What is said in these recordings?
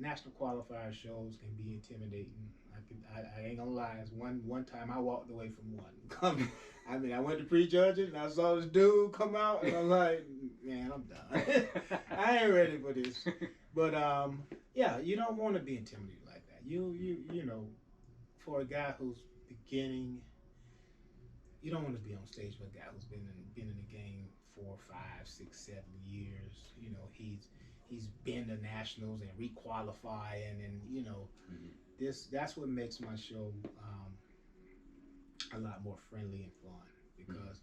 national qualifier shows can be intimidating. I ain't gonna lie. It's one time I walked away from one. I mean, I went to prejudge it and I saw this dude come out and I'm like, man, I'm done. I ain't ready for this. But yeah, you don't want to be intimidated like that. You know, for a guy who's beginning, you don't want to be on stage with a guy who's been in the game 4, 5, 6, 7 years. You know, he's been to nationals and requalifying, and you know, that's what makes my show a lot more friendly and fun because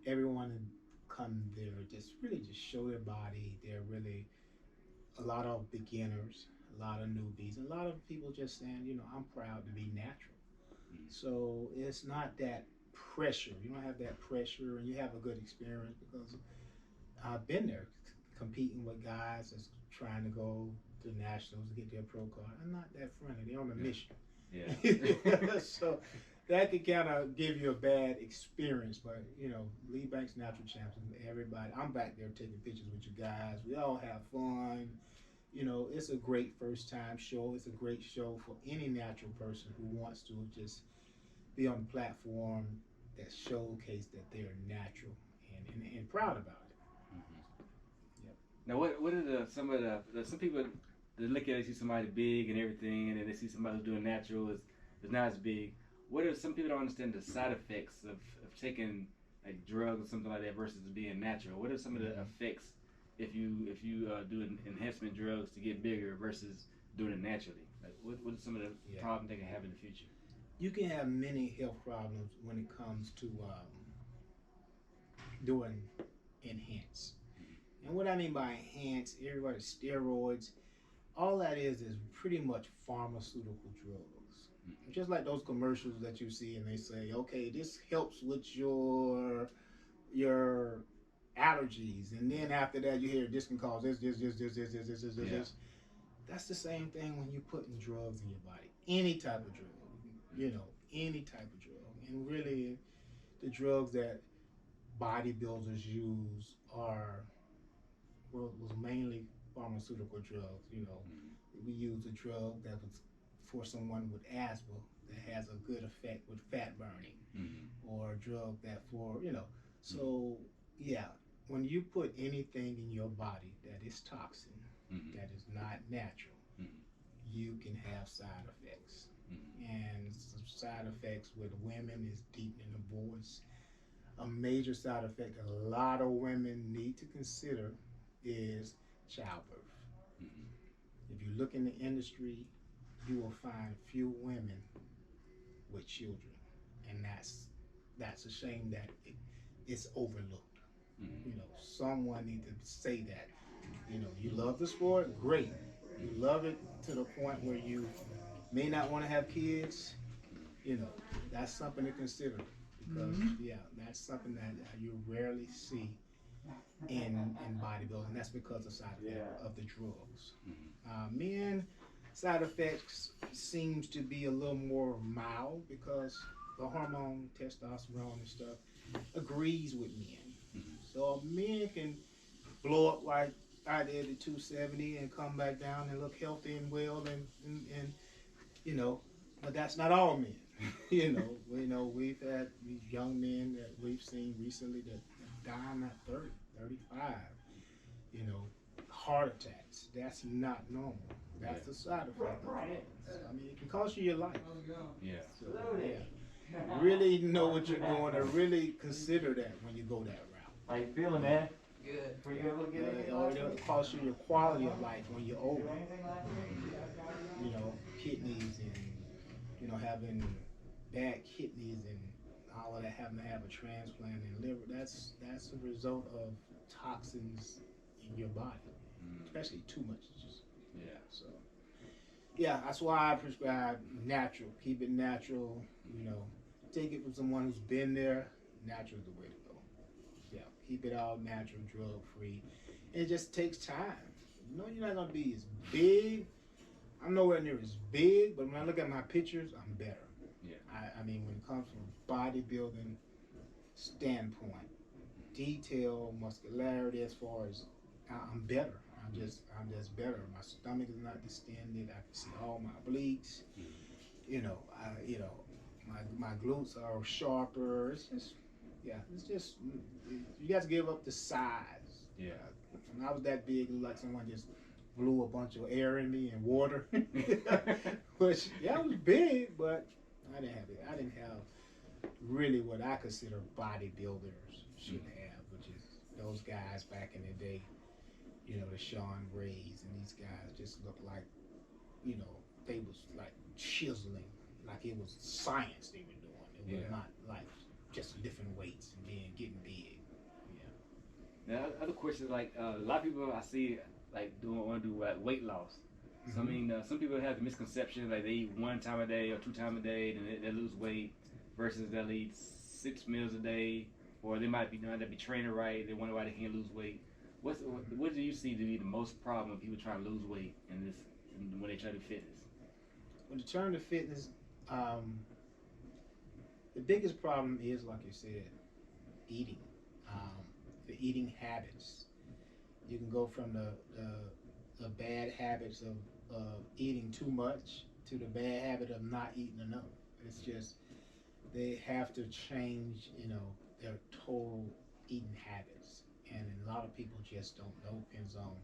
everyone come there just really just show their body. They're really a lot of beginners, a lot of newbies, and a lot of people just saying, you know, I'm proud to be natural. So it's not that pressure. You don't have that pressure, and you have a good experience because I've been there competing with guys that's trying to go to nationals to get their pro card. I'm not that friendly. They're on a mission. Yeah. So that could kind of give you a bad experience. But you know, Lee Banks Natural Champions, everybody. I'm back there taking pictures with you guys. We all have fun. You know, it's a great first time show. It's a great show for any natural person who wants to just be on a platform that showcase that they're natural and proud about it. Yep. Now, what are some of some people they look at it, they see somebody big and everything, and then they see somebody who's doing natural is not as big. What are some people don't understand the side effects of taking like drugs or something like that versus being natural? What are some of the effects if you do enhancement drugs to get bigger versus doing it naturally? Like what are some of the problems they can have in the future? You can have many health problems when it comes to doing enhance. And what I mean by enhance, everybody steroids, all that is pretty much pharmaceutical drugs. Just like those commercials that you see and they say, okay, this helps with your allergies, and then after that you hear this can cause this. That's the same thing when you're putting drugs in your body. Any type of drug, you know, any type of drug. And really, the drugs that bodybuilders use was mainly pharmaceutical drugs. You know, we use a drug that was for someone with asthma that has a good effect with fat burning, or a drug that for, you know. So yeah, when you put anything in your body that is toxin, that is not natural, you can have side effects. And some side effects with women is deepening the voice. A major side effect that a lot of women need to consider is childbirth. If you look in the industry, you will find few women with children, and that's a shame that it's overlooked. You know, someone needs to say that. You know, you love the sport, great. You love it to the point where you may not want to have kids. You know, that's something to consider because yeah, that's something that you rarely see in bodybuilding. That's because of side effects of the drugs. Men, side effects seems to be a little more mild because the hormone, testosterone and stuff agrees with men. So men can blow up like I did at 270 and come back down and look healthy and well and you know, but that's not all men. You know, we've had these young men that we've seen recently that dying at 30, 35. You know, heart attacks. That's not normal. That's a side effect of drugs. I mean, it can cost you your life. Yeah. So, yeah. Really know what you're doing, or really consider that when you go that route. How you feeling, man? Good. Were you able to get anything? Or it'll cost you your quality of life when you're older. You know, kidneys and, you know, having bad kidneys and all of that, having to have a transplant and liver. That's a result of toxins in your body, especially too much. So yeah, that's why I prescribe natural. Keep it natural. You know, take it from someone who's been there. Natural is the way to go. Yeah, keep it all natural, drug free. It just takes time. You know, you're not gonna be as big. I'm nowhere near as big, but when I look at my pictures, I'm better. Yeah. I mean, when it comes from bodybuilding standpoint, detail, muscularity, as far as I'm better. I'm just better. My stomach is not distended. I can see all my obliques. You know, my glutes are sharper. It's just, yeah, it's just, you got to give up the size. Yeah. When I was that big, it was like someone just blew a bunch of air in me and water. Which, yeah, I was big, but I didn't have it. I didn't have really what I consider bodybuilders should have, which is those guys back in the day, you know, the Sean Rays, and these guys just looked like, you know, they was like chiseling, like it was science they were doing. It was not like just lifting weights and getting big. Yeah. Now, other questions, like a lot of people I see like want to do weight loss. So I mean, some people have the misconception like they eat 1 time a day or 2 times a day, and they lose weight, versus they'll eat 6 meals a day, or they might be training right. They wonder why they can't lose weight. What do you see to be the most problem when people trying to lose weight when they try to do fitness? When you turn to fitness, the biggest problem is, like you said, eating. The eating habits. You can go from the bad habits of eating too much to the bad habit of not eating enough. It's just, they have to change, you know, their total eating habits. And a lot of people just don't know. Depends on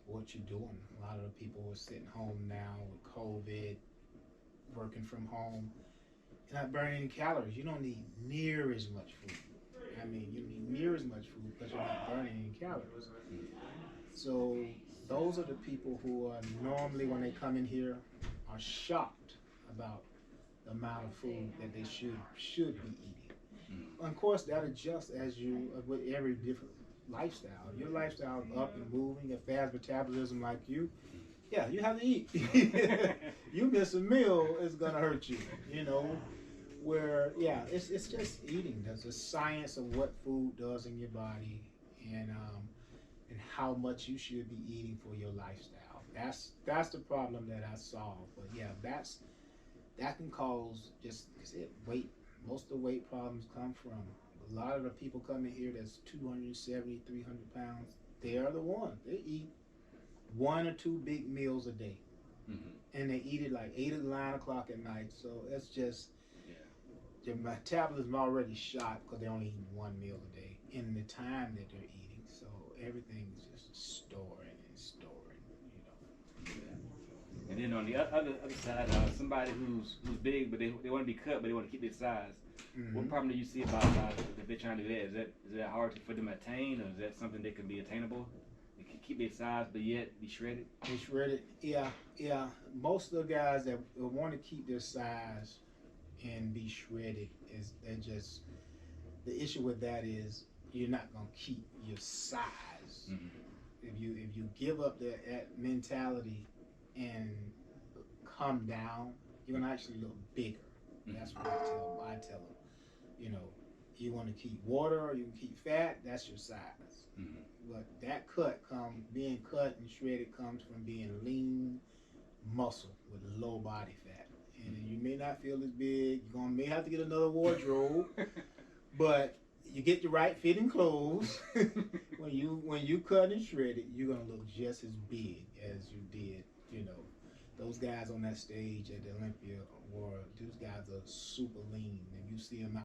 what you're doing. A lot of the people are sitting home now with COVID, working from home. You're not burning any calories. You don't need near as much food. I mean, you need near as much food because you're not burning any calories. So those are the people who are normally, when they come in here, are shocked about the amount of food that they should be eating. Of course, that adjusts as you with every different lifestyle. Your lifestyle is up and moving, a fast metabolism like you. Yeah, you have to eat. You miss a meal, it's gonna hurt you. You know, where it's just eating. There's a science of what food does in your body, and how much you should be eating for your lifestyle. That's the problem that I solve. But yeah, that can cause just weight. Most of the weight problems come from a lot of the people coming here that's 270, 300 pounds. They are the ones. They eat 1 or 2 big meals a day, and they eat it like 8 or 9 o'clock at night. So it's just their metabolism already shot because they're only eating 1 meal a day in the time that they're eating. So everything's just storing, you know. And then on the other side, somebody who's big but they want to be cut, but they want to keep their size. What problem do you see about if they're trying to do that? Is that hard for them to attain, or is that something that can be attainable? They can keep their size but yet be shredded. Be shredded, yeah. Most of the guys that want to keep their size and be shredded they just, the issue with that is you're not gonna keep your size. If you give up that mentality and come down, you're gonna actually look bigger. That's what I tell them. You know, you want to keep water or you can keep fat, that's your size. But that being cut and shredded comes from being lean muscle with low body fat. And you may not feel as big. May have to get another wardrobe, but you get the right fitting clothes. when you cut and shred it, you're gonna look just as big as you did. You know, those guys on that stage at the Olympia those guys are super lean, and you see them